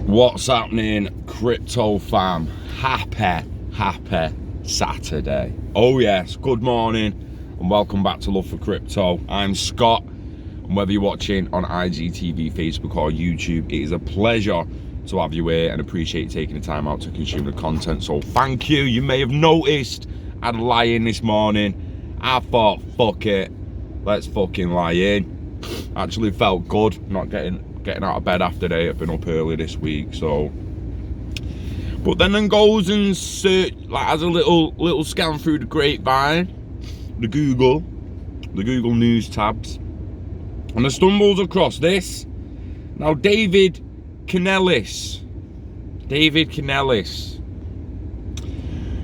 What's happening, crypto fam? Happy Saturday. Oh yes, good morning and welcome back to Love for Crypto. I'm Scott, and whether you're watching on IGTV, Facebook or YouTube, it is a pleasure to have you here and appreciate you taking the time out to consume the content. So thank you. You may have noticed I'd lie in this morning. I thought, fuck it, let's fucking lie in. Actually felt good not getting out of bed after day. I've been up early this week, so. But then goes and search, like, has a little scan through the grapevine, the Google News tabs, and I stumbles across this. Now, David Canellis,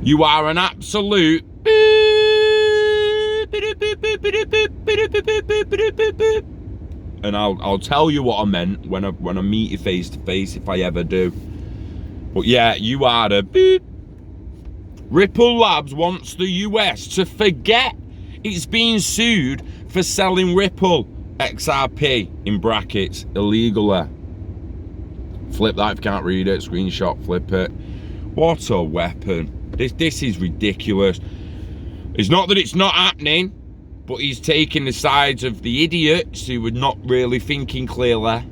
you are an absolute. And I'll tell you what I meant when I meet you face to face, if I ever do. But yeah, you are the beep. Ripple Labs wants the US to forget it's being sued for selling Ripple XRP in brackets illegally. Flip that if you can't read it. Screenshot, flip it. What a weapon! This is ridiculous. It's not that it's not happening, but he's taking the sides of the idiots who were not really thinking clearly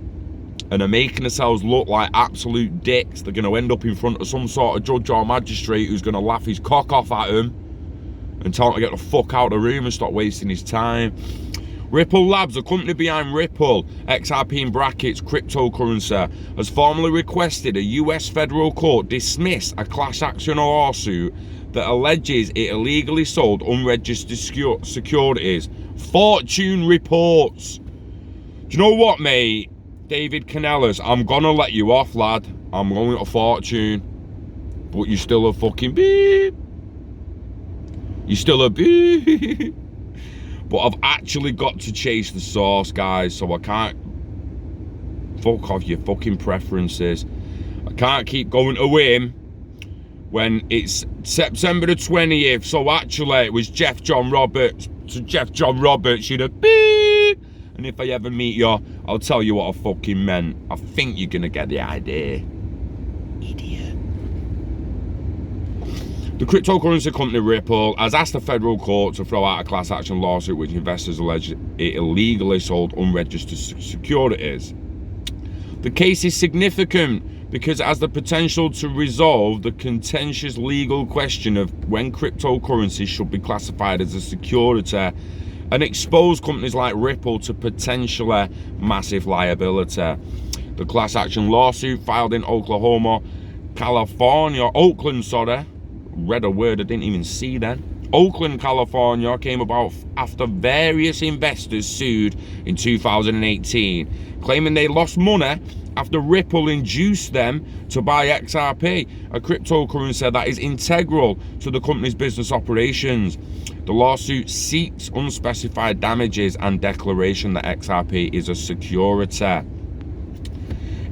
and are making themselves look like absolute dicks. They're going to end up in front of some sort of judge or magistrate who's going to laugh his cock off at him and tell him to get the fuck out of the room and stop wasting his time. Ripple Labs, the company behind Ripple, XRP in brackets, cryptocurrency, has formally requested a US federal court dismiss a class action lawsuit that alleges it illegally sold unregistered securities. Fortune reports. Do you know what, mate? David Canellis, I'm gonna let you off, lad. I'm going to Fortune. But you're still a fucking beep. You're still a beep. But I've actually got to chase the source, guys, so I can't. Fuck off your fucking preferences. I can't keep going to him when it's September the 20th. So actually it was Jeff John Roberts. So Jeff John Roberts, you'd have beep. And if I ever meet you, I'll tell you what I fucking meant. I think you're gonna get the idea. Idiot. The cryptocurrency company Ripple has asked the federal court to throw out a class action lawsuit which investors allege it illegally sold unregistered securities. The case is significant because it has the potential to resolve the contentious legal question of when cryptocurrencies should be classified as a security and expose companies like Ripple to potentially massive liability. The class action lawsuit filed in Oakland, read a word I didn't even see then. Oakland, California came about after various investors sued in 2018, claiming they lost money after Ripple induced them to buy XRP, a cryptocurrency that is integral to the company's business operations. The lawsuit seeks unspecified damages and declaration that XRP is a security.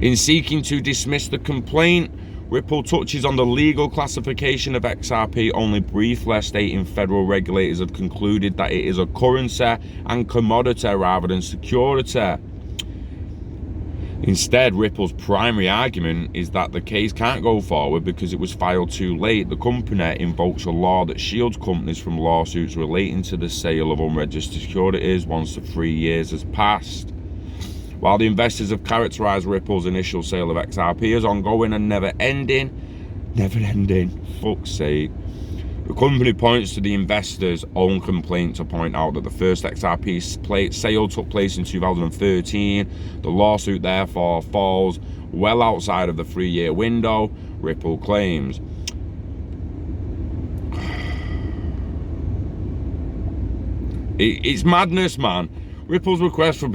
In seeking to dismiss the complaint, Ripple touches on the legal classification of XRP only briefly, stating federal regulators have concluded that it is a currency and commodity rather than security. Instead, Ripple's primary argument is that the case can't go forward because it was filed too late. The company invokes a law that shields companies from lawsuits relating to the sale of unregistered securities once the 3 years has passed. While the investors have characterized Ripple's initial sale of XRP as ongoing and never ending, fuck's sake. The company points to the investors' own complaint to point out that the first XRP sale took place in 2013. The lawsuit therefore falls well outside of the 3-year window, Ripple claims. It's madness, man. Ripple's request for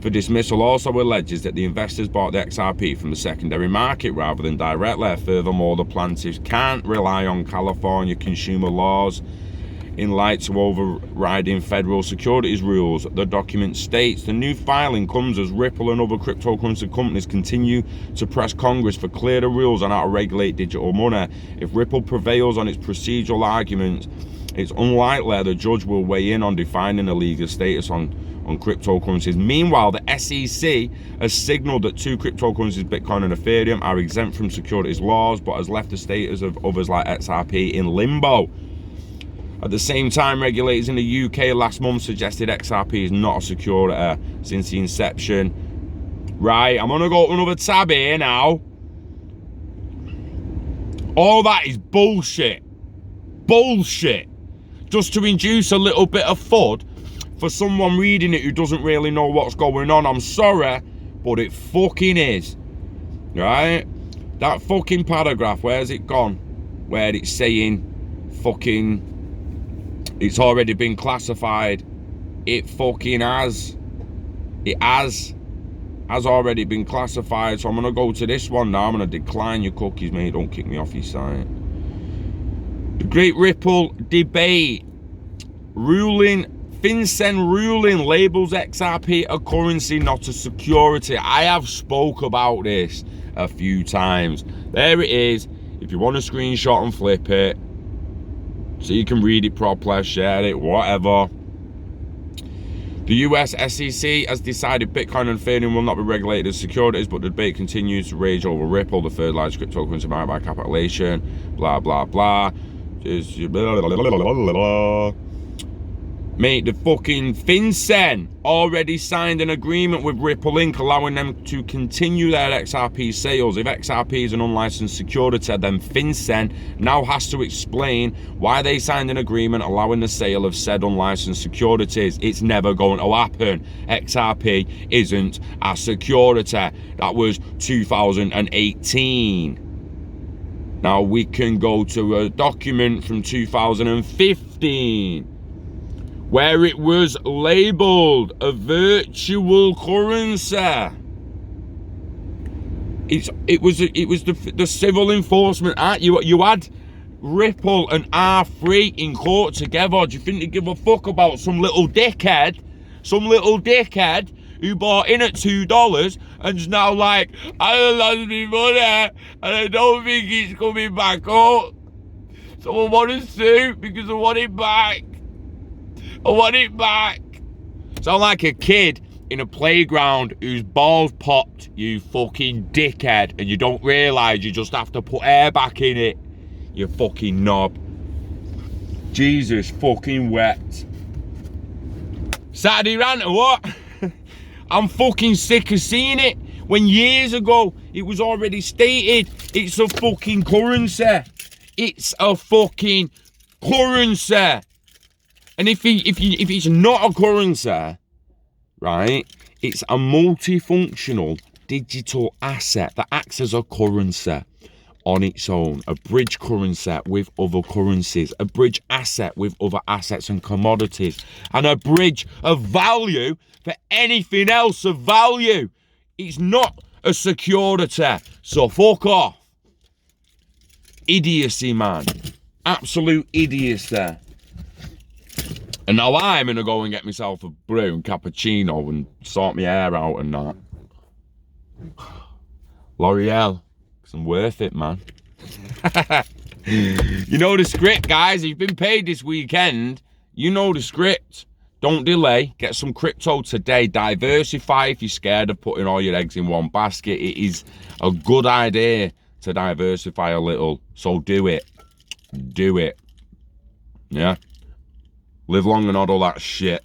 dismissal also alleges that the investors bought the XRP from the secondary market rather than directly. Furthermore, the plaintiffs can't rely on California consumer laws in light to overriding federal securities rules. The document states the new filing comes as Ripple and other cryptocurrency companies continue to press Congress for clearer rules on how to regulate digital money. If Ripple prevails on its procedural arguments, it's unlikely the judge will weigh in on defining a legal status on on cryptocurrencies. Meanwhile, the SEC has signaled that 2 cryptocurrencies, Bitcoin and Ethereum, are exempt from securities laws, but has left the status of others like XRP in limbo. At the same time, regulators in the UK last month suggested XRP is not a security since the inception. Right, I'm gonna go to another tab here now. All that is bullshit. Bullshit. Just to induce a little bit of FUD for someone reading it who doesn't really know what's going on. I'm sorry, but it fucking is. Right? That fucking paragraph, where's it gone? Where it's saying fucking it's already been classified. It fucking has. It has already been classified. So I'm gonna go to this one now. I'm gonna decline your cookies, mate. Don't kick me off your site. The Great Ripple debate. FinCEN ruling labels XRP a currency, not a security. I have spoke about this a few times. There it is. If you want to screenshot and flip it, so you can read it properly, share it, whatever. The US SEC has decided Bitcoin and Ethereum will not be regulated as securities, but the debate continues to rage over Ripple, the third largest cryptocurrency by capitalization, blah, blah, blah. Mate, the fucking FinCEN already signed an agreement with Ripple Inc. allowing them to continue their XRP sales. If XRP is an unlicensed security, then FinCEN now has to explain why they signed an agreement allowing the sale of said unlicensed securities. It's never going to happen. XRP isn't a security. That was 2018. Now we can go to a document from 2015. Where it was labeled a virtual currency. It was the civil enforcement act. You had Ripple and R3 in court together. Do you think they give a fuck about some little dickhead who bought in at $2 and is now like, I lost my money and I don't think it's coming back up. So I want to sue because I want it back. I want it back. Sound like a kid in a playground whose balls popped, you fucking dickhead, and you don't realise you just have to put air back in it, you fucking knob. Jesus fucking wet. Saturday rant or what? I'm fucking sick of seeing it. When years ago it was already stated it's a fucking currency. It's a fucking currency. And if it's not a currency, right, it's a multifunctional digital asset that acts as a currency on its own, a bridge currency with other currencies, a bridge asset with other assets and commodities, and a bridge of value for anything else of value. It's not a security, so fuck off. Idiocy, man. Absolute idiocy. And now I'm gonna go and get myself a brew and cappuccino and sort my hair out and that. L'Oreal, because I'm worth it, man. You know the script, guys. If you've been paid this weekend, you know the script. Don't delay. Get some crypto today. Diversify if you're scared of putting all your eggs in one basket. It is a good idea to diversify a little. So do it. Do it. Yeah. Live long and all that shit.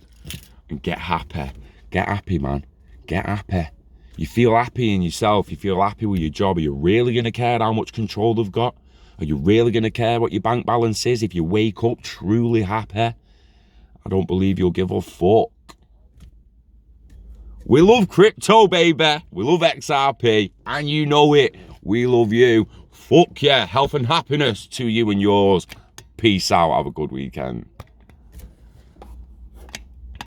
And get happy. Get happy, man. Get happy. You feel happy in yourself. You feel happy with your job. Are you really going to care how much control they've got? Are you really going to care what your bank balance is if you wake up truly happy? I don't believe you'll give a fuck. We love crypto, baby. We love XRP. And you know it. We love you. Fuck yeah. Health and happiness to you and yours. Peace out. Have a good weekend.